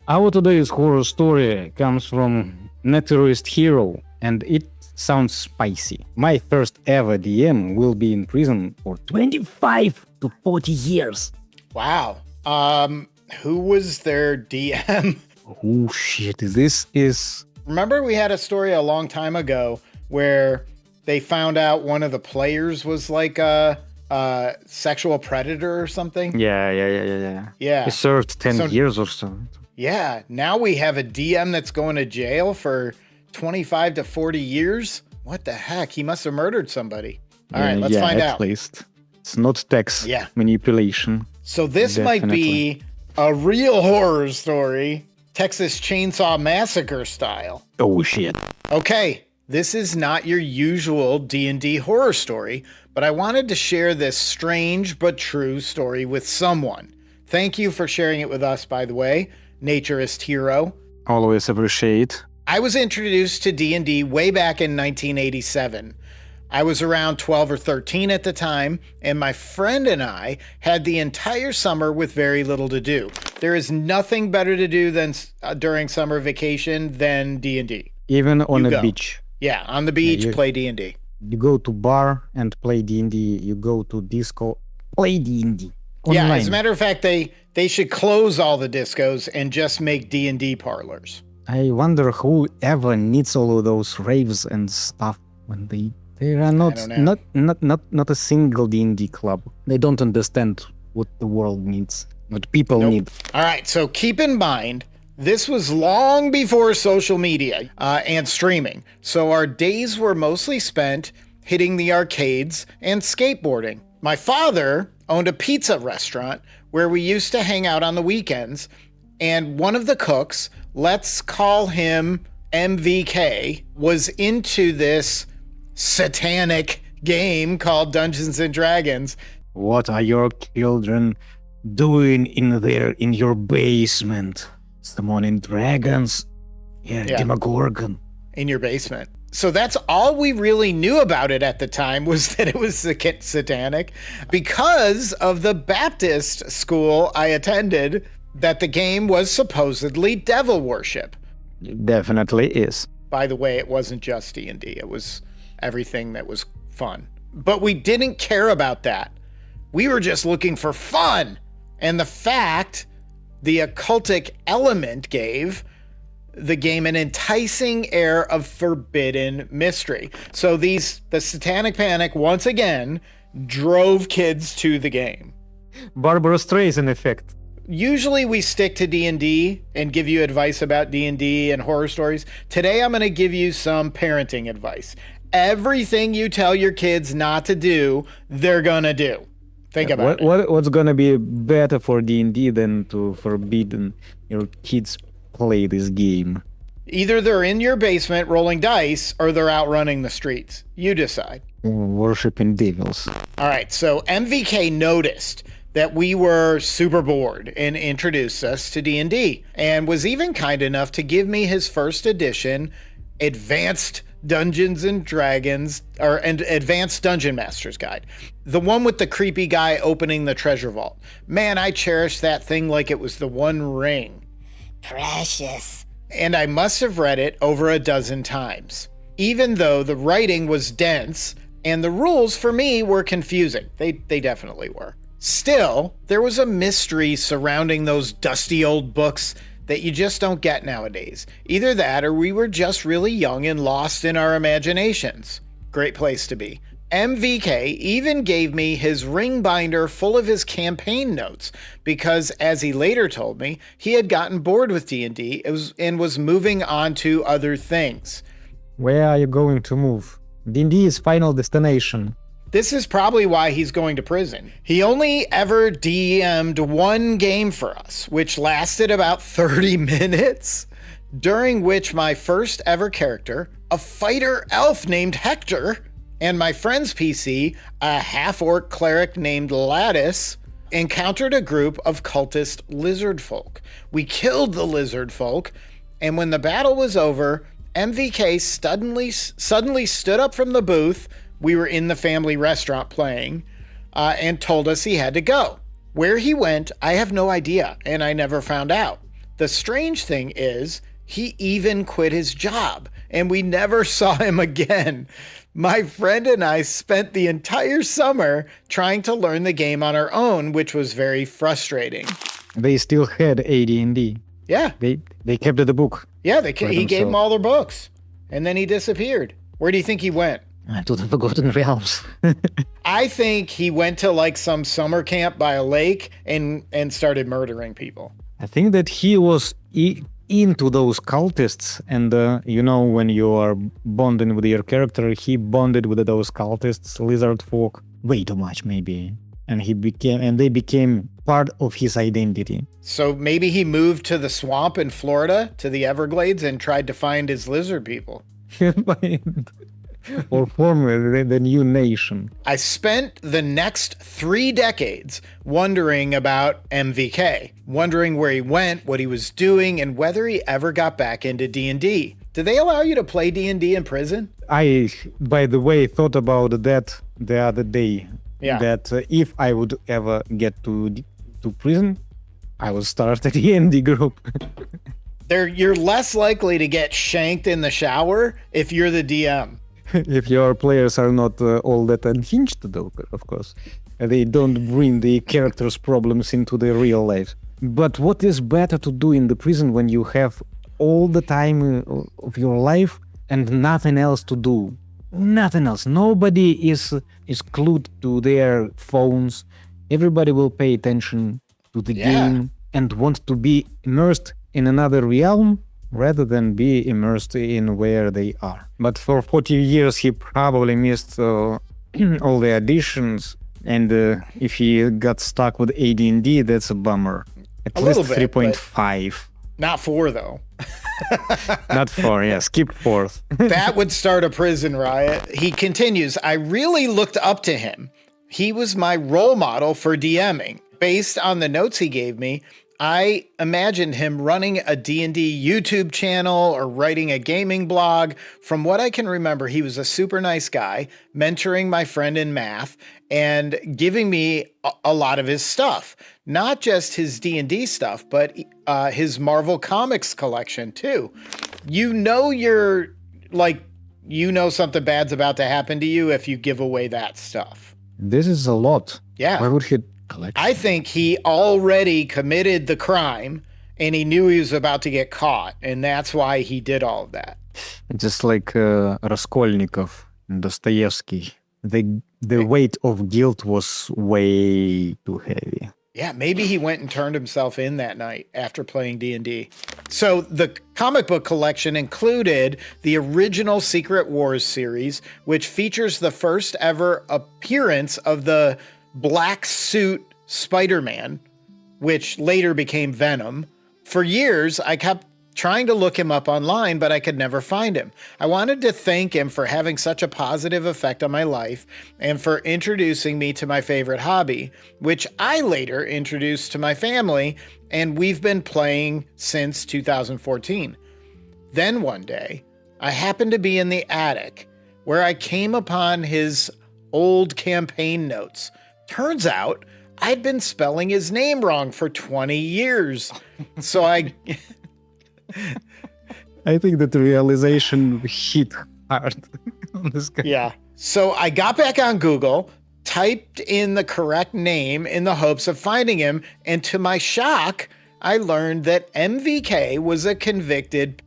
Our today's horror story comes from Naturist Hero, and it sounds spicy. My first ever DM will be in prison for 25 to 40 years. Wow. Who was their DM? Oh shit, this is... Remember we had a story a long time ago where they found out one of the players was like a sexual predator or something? Yeah. Yeah. He served 10 years or so. Yeah, now we have a DM that's going to jail for 25 to 40 years? What the heck? He must have murdered somebody. All right, let's find out. At least. It's not tax manipulation. So this might be a real horror story, Texas Chainsaw Massacre style. Oh, shit. Okay, this is not your usual D&D horror story, but I wanted to share this strange but true story with someone. Thank you for sharing it with us, by the way, Naturist Hero. Always appreciate. I was introduced to D&D way back in 1987. I was around 12 or 13 at the time, and my friend and I had the entire summer with very little to do. There is nothing better to do than during summer vacation than D&D. Even on a beach. Yeah, on the beach, play D&D. You go to bar and play D&D. You go to disco, play D&D. Online. Yeah, as a matter of fact, they should close all the discos and just make D&D parlors. I wonder who ever needs all of those raves and stuff when they are not a single D&D club. They don't understand what the world needs, what people need. All right, so keep in mind, this was long before social media and streaming. So our days were mostly spent hitting the arcades and skateboarding. My father owned a pizza restaurant where we used to hang out on the weekends, and one of the cooks, let's call him MVK, was into this satanic game called Dungeons and Dragons. What are your children doing in your basement? Summoning dragons? Yeah, Demogorgon. In your basement. So that's all we really knew about it at the time, was that it was satanic, because of the Baptist school I attended, that the game was supposedly devil worship. It definitely is. By the way, it wasn't just D&D. It was everything that was fun. But we didn't care about that. We were just looking for fun. And the fact the occultic element gave the game an enticing air of forbidden mystery. So the Satanic Panic, once again, drove kids to the game. Barbara Streisand effect. Usually we stick to D&D and give you advice about D&D and horror stories. Today I'm going to give you some parenting advice. Everything you tell your kids not to do, they're going to do. Think about it. What's going to be better for D&D than to forbid your kids play this game? Either they're in your basement rolling dice or they're out running the streets. You decide. Worshipping devils. All right, so MVK noticed that we were super bored and introduced us to D&D, and was even kind enough to give me his first edition Advanced Dungeons and Dragons, or an Advanced Dungeon Master's Guide. The one with the creepy guy opening the treasure vault. Man, I cherished that thing like it was the One Ring. Precious. And I must have read it over a dozen times, even though the writing was dense and the rules for me were confusing. They definitely were. Still, there was a mystery surrounding those dusty old books that you just don't get nowadays. Either that, or we were just really young and lost in our imaginations. Great place to be. MVK even gave me his ring binder full of his campaign notes because, as he later told me, he had gotten bored with D&D and was moving on to other things. Where are you going to move? D&D is final destination. This is probably why he's going to prison. He only ever DM'd one game for us, which lasted about 30 minutes, during which my first ever character, a fighter elf named Hector, and my friend's PC, a half-orc cleric named Lattice, encountered a group of cultist lizard folk. We killed the lizard folk, and when the battle was over, MVK suddenly stood up from the booth. We were in the family restaurant playing, and told us he had to go. Where he went, I have no idea, and I never found out. The strange thing is, he even quit his job, and we never saw him again. My friend and I spent the entire summer trying to learn the game on our own, which was very frustrating. They still had AD&D. Yeah. They kept the book. Yeah, he gave them all their books, and then he disappeared. Where do you think he went? To the Forgotten Realms. I think he went to like some summer camp by a lake and started murdering people. I think that he was into those cultists, and when you are bonding with your character, he bonded with those cultists, lizard folk, way too much maybe, and they became part of his identity. So maybe he moved to the swamp in Florida, to the Everglades, and tried to find his lizard people. Or form the new nation. I spent the next 3 decades wondering about MVK, wondering where he went, what he was doing, and whether he ever got back into D&D. Do they allow you to play D&D in prison? I, by the way, thought about that the other day. Yeah. That if I would ever get to prison, I would start a D&D group. You're less likely to get shanked in the shower if you're the DM. If your players are not all that unhinged, though, of course. They don't bring the characters' problems into the real life. But what is better to do in the prison when you have all the time of your life and nothing else to do? Nothing else. Nobody is glued to their phones. Everybody will pay attention to the game and want to be immersed in another realm rather than be immersed in where they are. But for 40 years, he probably missed all the additions. And if he got stuck with AD&D, that's a bummer. At least 3.5. Not 4, though. Not 4, yeah. Skip 4th. That would start a prison riot. He continues, I really looked up to him. He was my role model for DMing. Based on the notes he gave me, I imagined him running a D&D YouTube channel or writing a gaming blog. From what I can remember, he was a super nice guy, mentoring my friend in math and giving me a lot of his stuff. Not just his D&D stuff, but his Marvel Comics collection too. Something bad's about to happen to you if you give away that stuff. This is a lot. Yeah. Why would he collect? I think he already committed the crime and he knew he was about to get caught, and that's why he did all of that. Just like Raskolnikov and Dostoevsky. The weight of guilt was way too heavy. Yeah, maybe he went and turned himself in that night after playing D&D. So the comic book collection included the original Secret Wars series, which features the first ever appearance of the black suit Spider-Man, which later became Venom. For years, I kept trying to look him up online, but I could never find him. I wanted to thank him for having such a positive effect on my life and for introducing me to my favorite hobby, which I later introduced to my family, and we've been playing since 2014. Then one day, I happened to be in the attic where I came upon his old campaign notes. Turns out I'd been spelling his name wrong for 20 years. So I think that the realization hit hard on this guy. Yeah. So I got back on Google, typed in the correct name in the hopes of finding him, and to my shock, I learned that MVK was a convicted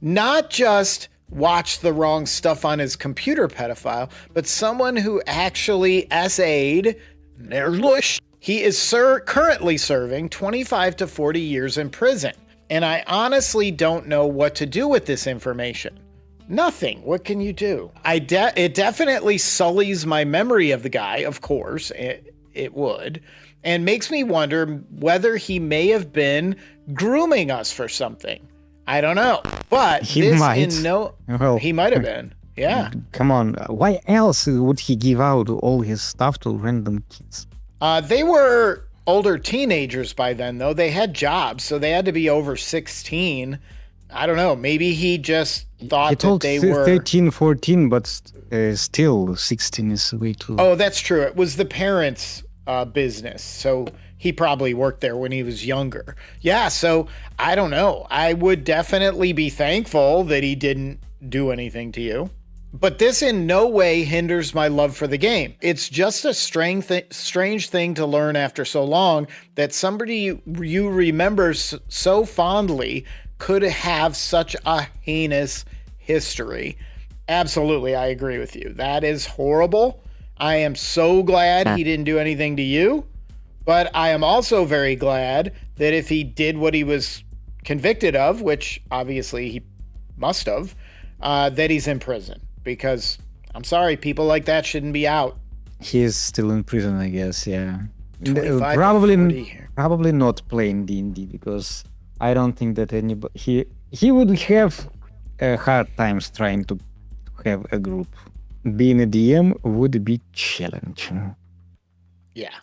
not just watched the wrong stuff on his computer pedophile, but someone who actually SA'd. He is currently serving 25 to 40 years in prison. And I honestly don't know what to do with this information. Nothing. What can you do? It definitely sullies my memory of the guy, of course, it would, and makes me wonder whether he may have been grooming us for something. I don't know. But he might. He might have been. Yeah. Come on. Why else would he give out all his stuff to random kids? They were older teenagers by then, though. They had jobs, so they had to be over 16. I don't know. Maybe he just thought that they were 13, 14, but still 16 is way too. Oh, that's true. It was the parents' business. So he probably worked there when he was younger. Yeah, so I don't know. I would definitely be thankful that he didn't do anything to you. But this in no way hinders my love for the game. It's just a strange thing to learn after so long that somebody you remember so fondly could have such a heinous history. Absolutely, I agree with you. That is horrible. I am so glad he didn't do anything to you. But I am also very glad that if he did what he was convicted of, which obviously he must have, that he's in prison. Because I'm sorry, people like that shouldn't be out. He is still in prison, I guess. Yeah, 25 probably to 40. probably not playing D&D, because I don't think that anybody he would have hard times trying to have a group. Being a DM would be challenging. Yeah.